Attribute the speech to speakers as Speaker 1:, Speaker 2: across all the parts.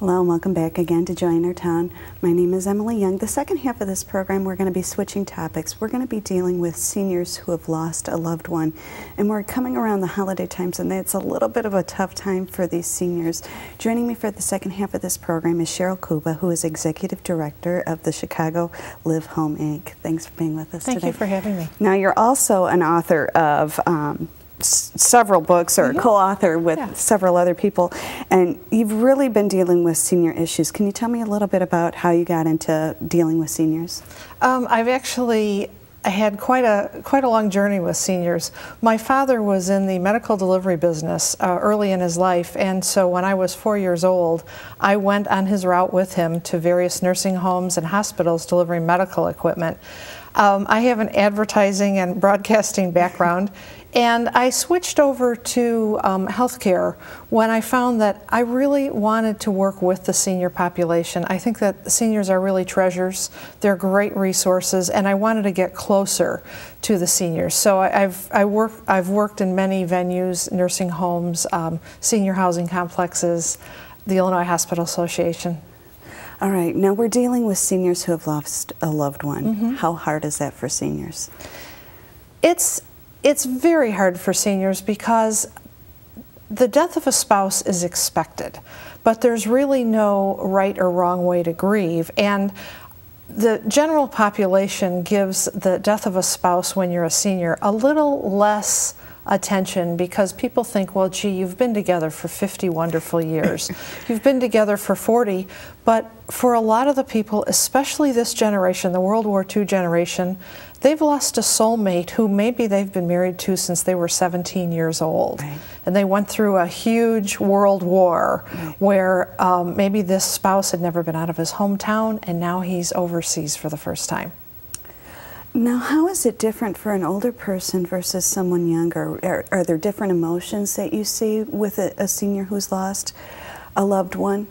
Speaker 1: Hello and welcome back again to Joy in Our Town. My name is Emily Young. The second half of this program we're going to be switching topics. We're going to be dealing with seniors who have lost a loved one, and we're coming around the holiday times, and it's a little bit of a tough time for these seniors. Joining me for the second half of this program is Cheryl Kuba, who is Executive Director of the Chicago Live Home Inc. Thanks for being with us today.
Speaker 2: Thank you for having me.
Speaker 1: Now you're also an author of several books, or co-author with several other people, and you've really been dealing with senior issues. Can you tell me a little bit about how you got into dealing with seniors?
Speaker 2: I've actually had quite a long journey with seniors. My father was in the medical delivery business early in his life, and so when I was 4 years old, I went on his route with him to various nursing homes and hospitals delivering medical equipment. I have an advertising and broadcasting background, and I switched over to healthcare when I found that I really wanted to work with the senior population. I think that seniors are really treasures. They're great resources, and I wanted to get closer to the seniors. So I've worked in many venues, nursing homes, senior housing complexes, the Illinois Hospital Association.
Speaker 1: All right, now we're dealing with seniors who have lost a loved one. How hard is that for seniors?
Speaker 2: It's very hard for seniors because the death of a spouse is expected, but there's really no right or wrong way to grieve. And the general population gives the death of a spouse when you're a senior a little less attention because people think, well, gee, you've been together for 50 wonderful years. You've been together for 40, but for a lot of the people, especially this generation, the World War II generation, they've lost a soulmate who maybe they've been married to since they were 17 years old. Right. And they went through a huge world war where maybe this spouse had never been out of his hometown and now he's overseas for the first time.
Speaker 1: Now, how is it different for an older person versus someone younger? Are there different emotions that you see with a senior who's lost a loved one?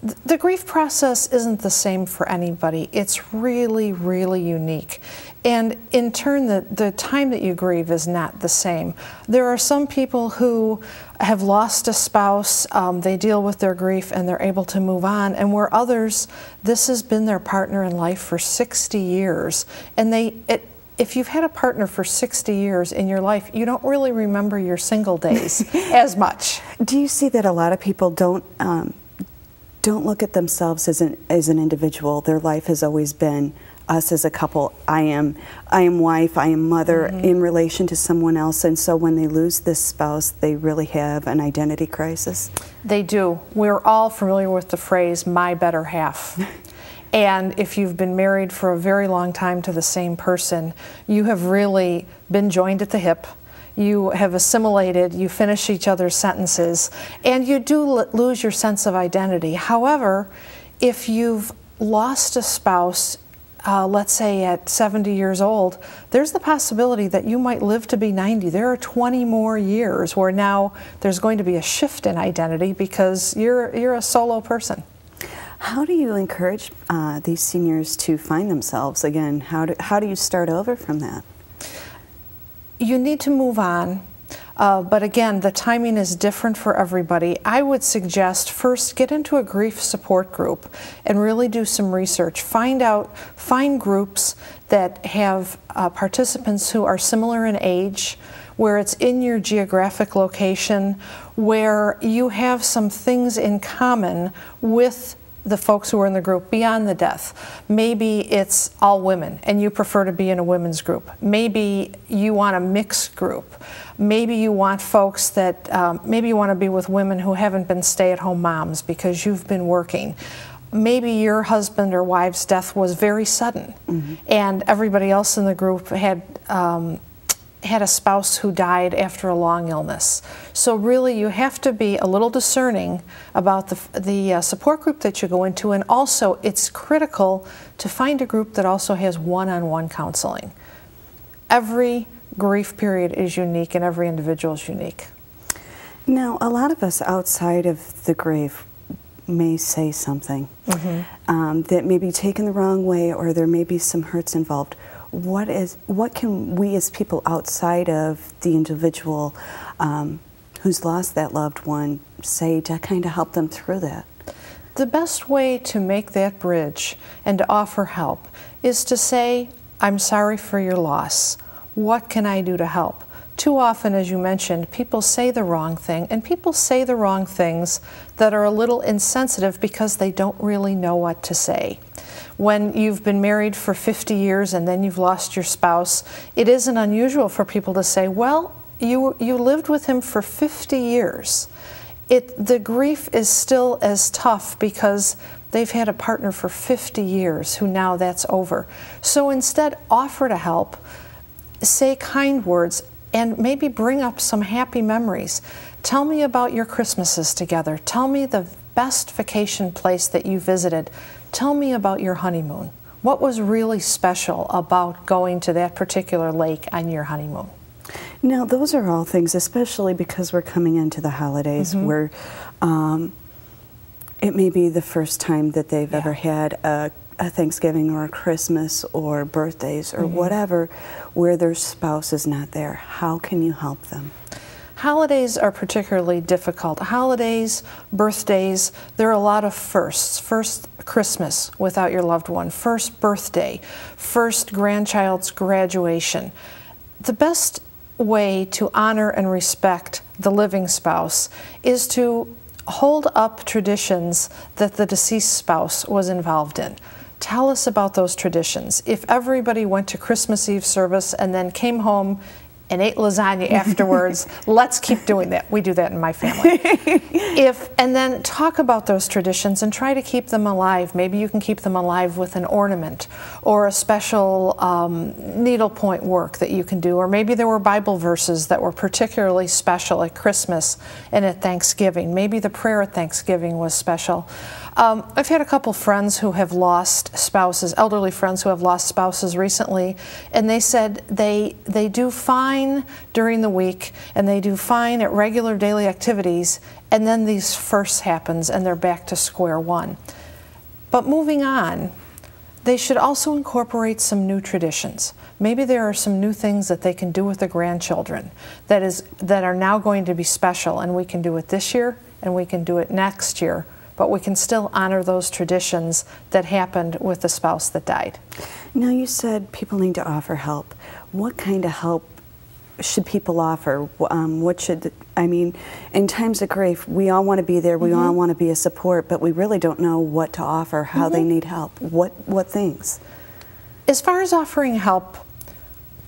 Speaker 2: The grief process isn't the same for anybody. It's really, really unique. And in turn, the time that you grieve is not the same. There are some people who have lost a spouse, they deal with their grief and they're able to move on, and where others, this has been their partner in life for 60 years. And if you've had a partner for 60 years in your life, you don't really remember your single days as much.
Speaker 1: Do you see that a lot of people don't look at themselves as an individual? Their life has always been us as a couple. I am wife, I am mother in relation to someone else, and so when they lose this spouse, they really have an identity crisis.
Speaker 2: They do. We're all familiar with the phrase, my better half. And if you've been married for a very long time to the same person, you have really been joined at the hip. You have assimilated, you finish each other's sentences, and you do lose your sense of identity. However, if you've lost a spouse, let's say at 70 years old, there's the possibility that you might live to be 90. There are 20 more years where now there's going to be a shift in identity because you're a solo person.
Speaker 1: How do you encourage these seniors to find themselves again? How do you start over from that?
Speaker 2: You need to move on, but again, the timing is different for everybody. I would suggest first get into a grief support group and really do some research. Find groups that have participants who are similar in age, where it's in your geographic location, where you have some things in common with the folks who are in the group beyond the death. Maybe it's all women and you prefer to be in a women's group. Maybe you want a mixed group. Maybe you want folks that, maybe you want to be with women who haven't been stay-at-home moms because you've been working. Maybe your husband or wife's death was very sudden and everybody else in the group had a spouse who died after a long illness. So really you have to be a little discerning about the support group that you go into, and also it's critical to find a group that also has one-on-one counseling. Every grief period is unique and every individual is unique.
Speaker 1: Now, a lot of us outside of the grief may say something that may be taken the wrong way, or there may be some hurts involved. What can we as people outside of the individual who's lost that loved one say to kind of help them through that?
Speaker 2: The best way to make that bridge and to offer help is to say, I'm sorry for your loss. What can I do to help? Too often, as you mentioned, people say the wrong thing, and people say the wrong things that are a little insensitive because they don't really know what to say. When you've been married for 50 years and then you've lost your spouse, it isn't unusual for people to say, well, you lived with him for 50 years. The grief is still as tough because they've had a partner for 50 years who now that's over. So instead, offer to help, say kind words, and maybe bring up some happy memories. Tell me about your Christmases together. Tell me the best vacation place that you visited. Tell me about your honeymoon. What was really special about going to that particular lake on your honeymoon?
Speaker 1: Now, those are all things, especially because we're coming into the holidays, where it may be the first time that they've ever had a Thanksgiving or a Christmas or birthdays or whatever, where their spouse is not there. How can you help them?
Speaker 2: Holidays are particularly difficult. Holidays, birthdays, there are a lot of firsts. First Christmas without your loved one, first birthday, first grandchild's graduation. The best way to honor and respect the living spouse is to hold up traditions that the deceased spouse was involved in. Tell us about those traditions. If everybody went to Christmas Eve service and then came home and ate lasagna afterwards, let's keep doing that. We do that in my family. And then talk about those traditions and try to keep them alive. Maybe you can keep them alive with an ornament or a special needlepoint work that you can do. Or maybe there were Bible verses that were particularly special at Christmas and at Thanksgiving. Maybe the prayer at Thanksgiving was special. I've had a couple friends who have lost spouses, elderly friends who have lost spouses recently, and they said they do fine during the week and they do fine at regular daily activities, and then these firsts happens and they're back to square one. But moving on, they should also incorporate some new traditions. Maybe there are some new things that they can do with the grandchildren that are now going to be special, and we can do it this year and we can do it next year, but we can still honor those traditions that happened with the spouse that died.
Speaker 1: Now, you said people need to offer help. What kind of help should people offer? In times of grief, we all want to be there, we all want to be a support, but we really don't know what to offer, how they need help. What things?
Speaker 2: As far as offering help,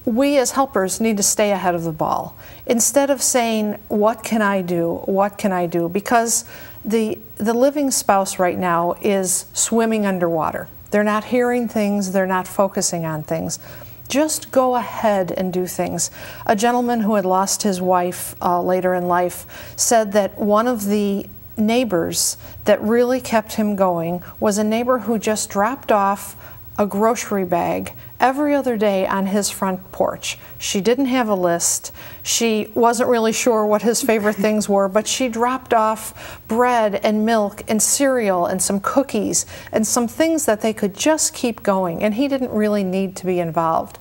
Speaker 2: we as helpers need to stay ahead of the ball. Instead of saying, what can I do? What can I do? Because the living spouse right now is swimming underwater. They're not hearing things, they're not focusing on things. Just go ahead and do things. A gentleman who had lost his wife later in life said that one of the neighbors that really kept him going was a neighbor who just dropped off a grocery bag every other day on his front porch. She didn't have a list. She wasn't really sure what his favorite things were, but she dropped off bread and milk and cereal and some cookies and some things that they could just keep going, and he didn't really need to be involved.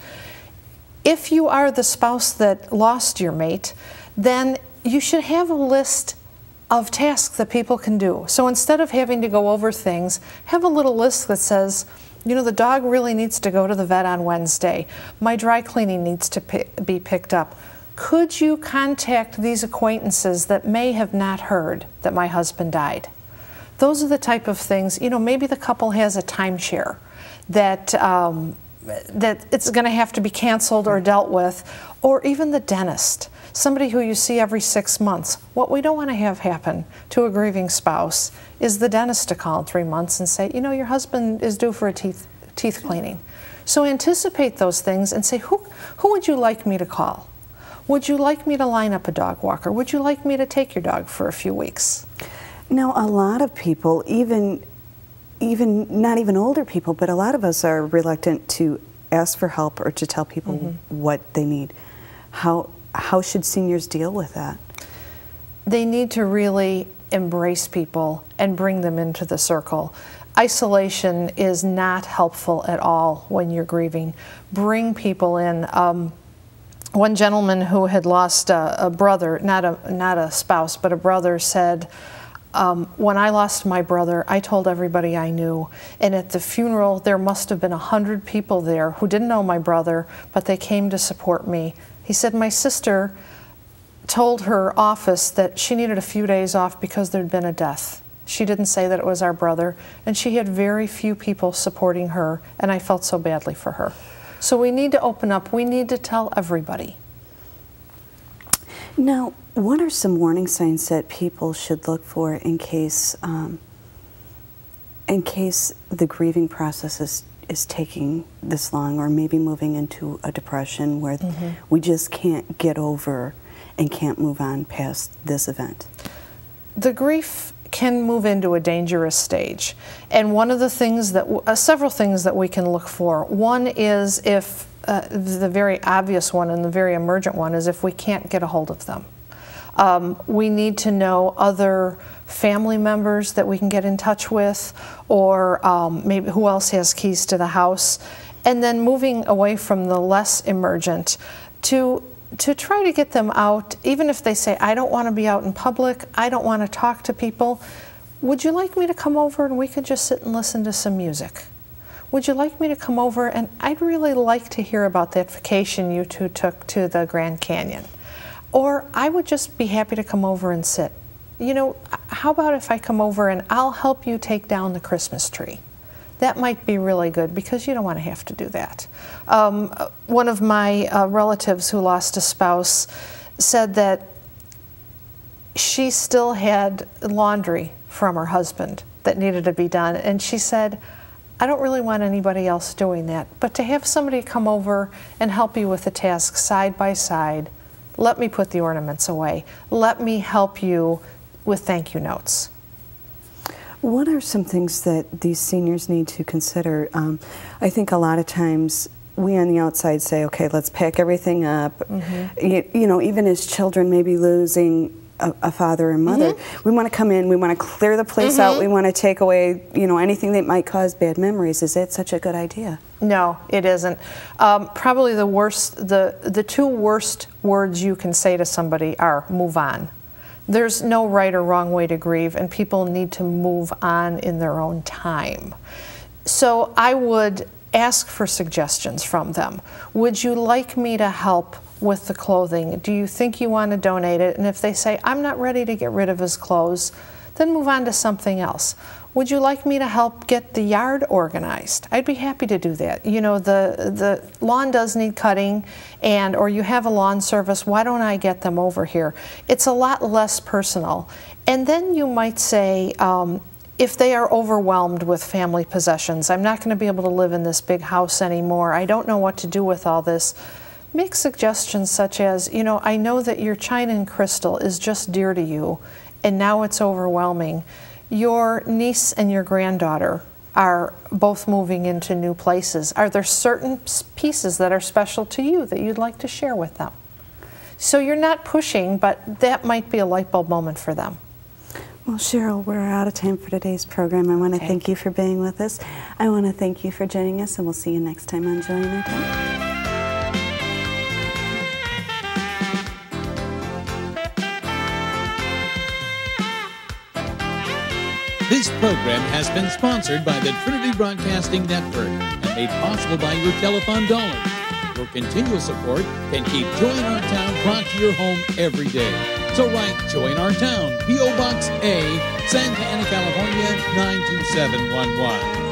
Speaker 2: If you are the spouse that lost your mate, then you should have a list of tasks that people can do. So instead of having to go over things, have a little list that says, you know, the dog really needs to go to the vet on Wednesday. My dry cleaning needs to be picked up. Could you contact these acquaintances that may have not heard that my husband died? Those are the type of things, you know, maybe the couple has a timeshare that it's going to have to be canceled or dealt with, or even the dentist, somebody who you see every 6 months. What we don't want to have happen to a grieving spouse is the dentist to call in 3 months and say, you know, your husband is due for a teeth cleaning. So anticipate those things and say, who would you like me to call? Would you like me to line up a dog walker? Would you like me to take your dog for a few weeks?
Speaker 1: Now, a lot of people, even not even older people, but a lot of us are reluctant to ask for help or to tell people what they need. How should seniors deal with that?
Speaker 2: They need to really embrace people and bring them into the circle. Isolation is not helpful at all when you're grieving. Bring people in. One gentleman who had lost a brother, not a spouse, but a brother, said, When I lost my brother, I told everybody I knew, and at the funeral there must have been 100 people there who didn't know my brother, but they came to support me. He said my sister told her office that she needed a few days off because there'd been a death. She didn't say that it was our brother, and she had very few people supporting her, and I felt so badly for her. So we need to open up. We need to tell everybody.
Speaker 1: Now, what are some warning signs that people should look for in case the grieving process is taking this long, or maybe moving into a depression where we just can't get over and can't move on past this event?
Speaker 2: The grief can move into a dangerous stage, and one of the things that several things that we can look for. One is if the very obvious one and the very emergent one is if we can't get a hold of them. We need to know other family members that we can get in touch with, or maybe who else has keys to the house, and then moving away from the less emergent to try to get them out, even if they say, I don't want to be out in public, I don't want to talk to people. Would you like me to come over and we could just sit and listen to some music? Would you like me to come over and I'd really like to hear about that vacation you two took to the Grand Canyon? Or I would just be happy to come over and sit. You know, how about if I come over and I'll help you take down the Christmas tree? That might be really good because you don't want to have to do that. One of my relatives who lost a spouse said that she still had laundry from her husband that needed to be done, and she said, I don't really want anybody else doing that, but to have somebody come over and help you with the task side by side, let me put the ornaments away, let me help you with thank you notes.
Speaker 1: What are some things that these seniors need to consider? I think a lot of times we on the outside say, okay, let's pack everything up. You know, even as children maybe losing a father and mother, we want to come in, we want to clear the place out, we want to take away, you know, anything that might cause bad memories. Is that such a good idea?
Speaker 2: No, it isn't. Probably the worst, the two worst words you can say to somebody are move on. There's no right or wrong way to grieve, and people need to move on in their own time. So I would ask for suggestions from them. Would you like me to help with the clothing? Do you think you want to donate it? And if they say, I'm not ready to get rid of his clothes, then move on to something else. Would you like me to help get the yard organized? I'd be happy to do that. You know, the lawn does need cutting, or you have a lawn service, why don't I get them over here? It's a lot less personal. And then you might say, if they are overwhelmed with family possessions, I'm not going to be able to live in this big house anymore, I don't know what to do with all this, make suggestions such as, you know, I know that your china and crystal is just dear to you, and now it's overwhelming. Your niece and your granddaughter are both moving into new places. Are there certain pieces that are special to you that you'd like to share with them? So you're not pushing, but that might be a light bulb moment for them.
Speaker 1: Well, Cheryl, we're out of time for today's program. I want to thank you for being with us. I want to thank you for joining us, and we'll see you next time on Join Our Town.
Speaker 3: This program has been sponsored by the Trinity Broadcasting Network and made possible by your telethon dollars. Your continual support can keep Join Our Town brought to your home every day. So write Join Our Town, P.O. Box A, Santa Ana, California, 92711.